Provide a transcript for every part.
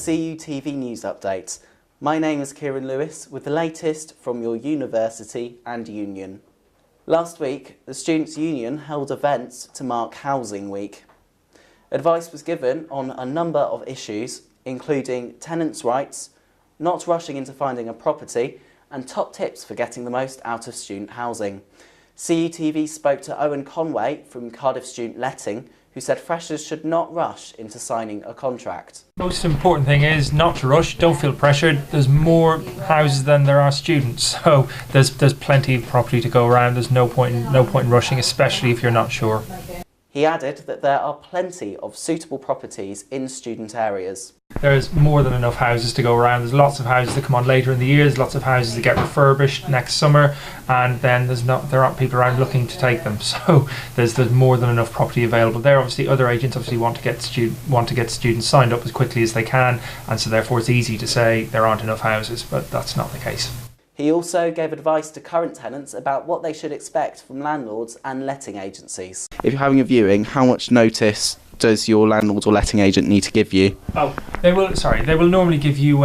CUTV News Update. My name is Kieran Lewis with the latest from your university and union. Last week, the Students' Union held events to mark Housing Week. Advice was given on a number of issues, including tenants' rights, not rushing into finding a property, and top tips for getting the most out of student housing. CUTV spoke to Owen Conway from Cardiff Student Letting, who said freshers should not rush into signing a contract. Most important thing is not to rush, don't feel pressured. There's more houses than there are students, so there's plenty of property to go around. There's no point in rushing, especially if you're not sure. He added that there are plenty of suitable properties in student areas. There's more than enough houses to go around. There's lots of houses that come on later in the year. There's lots of houses that get refurbished next summer, and then there aren't people around looking to take them. So there's more than enough property available there. Obviously, other agents want to get students signed up as quickly as they can, and so therefore it's easy to say there aren't enough houses, but that's not the case. He also gave advice to current tenants about what they should expect from landlords and letting agencies. If you're having a viewing, how much notice does your landlord or letting agent need to give you? They will normally give you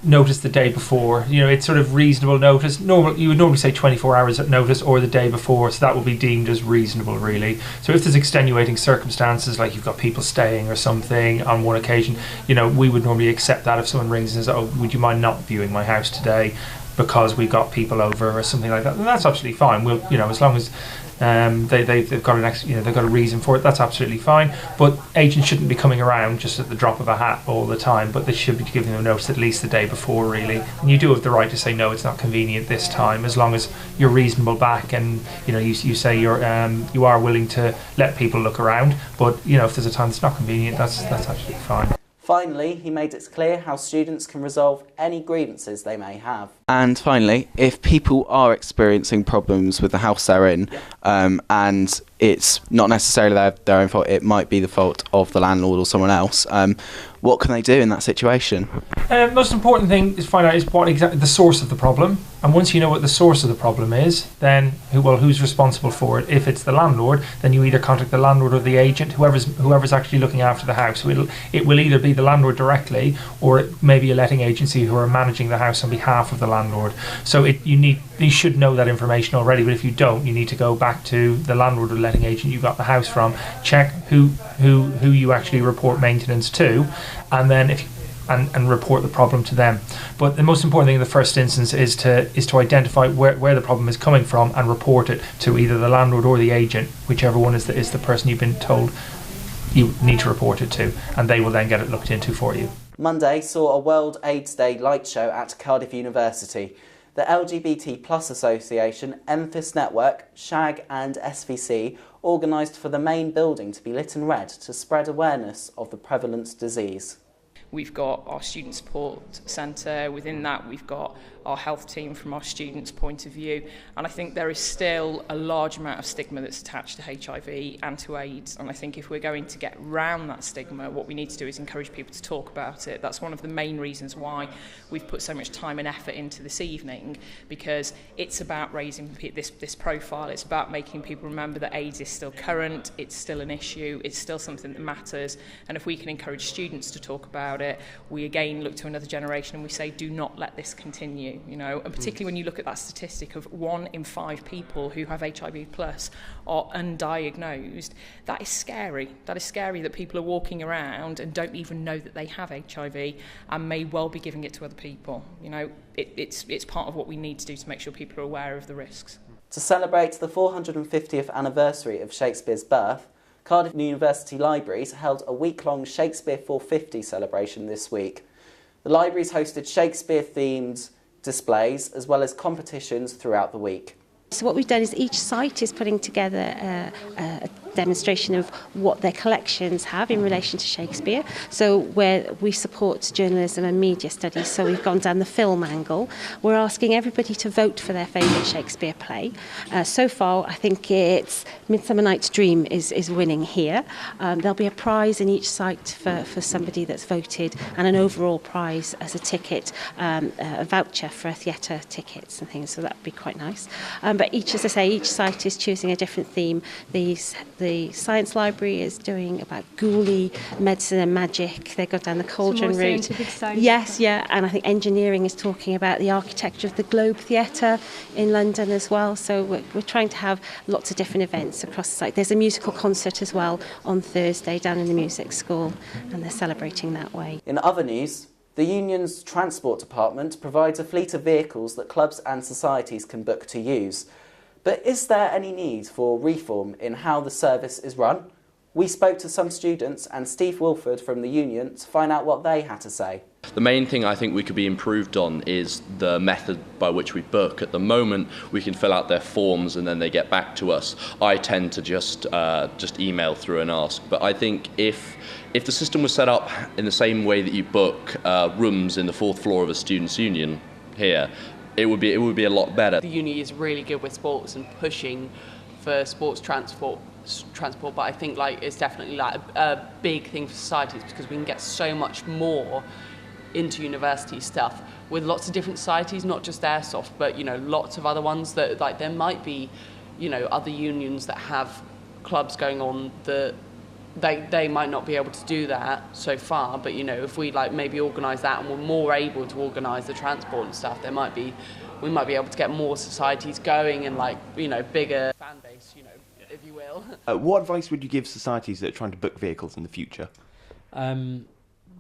notice the day before. You know, it's sort of reasonable notice. You would normally say 24 hours at notice or the day before, so that will be deemed as reasonable, really. So if there's extenuating circumstances, like you've got people staying or something on one occasion, you know, we would normally accept that if someone rings and says, "Oh, would you mind not viewing my house today because we've got people over," or something like that. And that's absolutely fine. We'll, you know, as long as they've got they've got a reason for it, that's absolutely fine. But agents shouldn't be coming around just at the drop of a hat all the time, but they should be giving them notice at least the day before, really. And you do have the right to say no, it's not convenient this time, as long as you're reasonable back and you say you are willing to let people look around. But you know, if there's a time that's not convenient, that's absolutely fine. Finally, he made it clear how students can resolve any grievances they may have. And finally, if people are experiencing problems with the house they're in, and it's not necessarily their own fault, it might be the fault of the landlord or someone else, what can they do in that situation? Most important thing is find out what exactly the source of the problem, and once you know what the source of the problem is, then who's responsible for it? If it's the landlord, then you either contact the landlord or the agent, whoever's actually looking after the house. So it will either be the landlord directly, or it may be a letting agency who are managing the house on behalf of the landlord. So you should know that information already, but if you don't, you need to go back to the landlord or letting agent you got the house from, check who you actually report maintenance to, and then and report the problem to them. But the most important thing in the first instance is to identify where the problem is coming from and report it to either the landlord or the agent, whichever one is the person you've been told you need to report it to, and they will then get it looked into for you. Monday saw a World AIDS Day light show at Cardiff University. The LGBT+ Association, Emphis Network, SHAG and SVC organised for the main building to be lit in red to spread awareness of the prevalent disease. We've got our student support centre. Within that, we've got our health team from our students' point of view. And I think there is still a large amount of stigma that's attached to HIV and to AIDS. And I think if we're going to get round that stigma, what we need to do is encourage people to talk about it. That's one of the main reasons why we've put so much time and effort into this evening, because it's about raising this profile. It's about making people remember that AIDS is still current, it's still an issue, it's still something that matters. And if we can encourage students to talk about it, we again look to another generation and we say, do not let this continue, you know. And particularly when you look at that statistic of 1 in 5 people who have HIV plus are undiagnosed, that is scary. That is scary that people are walking around and don't even know that they have HIV and may well be giving it to other people. You know, it's part of what we need to do to make sure people are aware of the risks. To celebrate the 450th anniversary of Shakespeare's birth, Cardiff University Libraries held a week-long Shakespeare 450 celebration this week. The libraries hosted Shakespeare-themed displays as well as competitions throughout the week. So what we've done is each site is putting together a demonstration of what their collections have in relation to Shakespeare. So where we support journalism and media studies, so we've gone down the film angle. We're asking everybody to vote for their favourite Shakespeare play. So far, I think it's Midsummer Night's Dream is winning here. There'll be a prize in each site for somebody that's voted, and an overall prize as a ticket, a voucher for a theatre tickets and things, so that would be quite nice. But each, as I say, each site is choosing a different theme. The the science library is doing about ghoulie medicine and magic. They go down the cauldron more route. scientific side. Yes, yeah, and I think engineering is talking about the architecture of the Globe Theatre in London as well. So we're trying to have lots of different events across the site. There's a musical concert as well on Thursday down in the music school, and they're celebrating that way. In other news, the union's transport department provides a fleet of vehicles that clubs and societies can book to use. But is there any need for reform in how the service is run? We spoke to some students and Steve Wilford from the union to find out what they had to say. The main thing I think we could be improved on is the method by which we book. At the moment, we can fill out their forms and then they get back to us. I tend to just email through and ask. But I think if the system was set up in the same way that you book rooms in the 4th floor of a students' union here, it would be a lot better. The uni is really good with sports and pushing for sports transport, but I think like it's definitely like a big thing for societies, because we can get so much more into university stuff with lots of different societies, not just Airsoft, but lots of other ones that like there might be other unions that have clubs going on that they might not be able to do that so far, but if we like maybe organise that and we're more able to organise the transport and stuff, we might be able to get more societies going and like bigger fan base, if you will. What advice would you give societies that are trying to book vehicles in the future?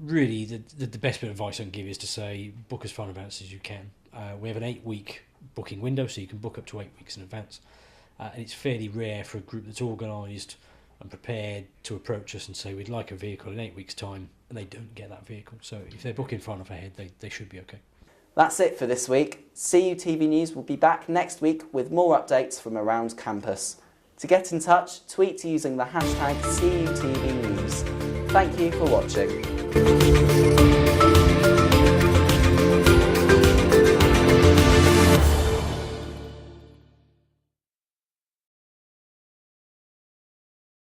Really, the best bit of advice I can give is to say book as far in advance as you can. We have an 8-week booking window, so you can book up to 8 weeks in advance, and it's fairly rare for a group that's organised and prepared to approach us and say we'd like a vehicle in 8 weeks' time, and they don't get that vehicle. So if they're booking far enough ahead, they should be okay. That's it for this week. CUTV News will be back next week with more updates from around campus. To get in touch, tweet using the hashtag CUTV News. Thank you for watching.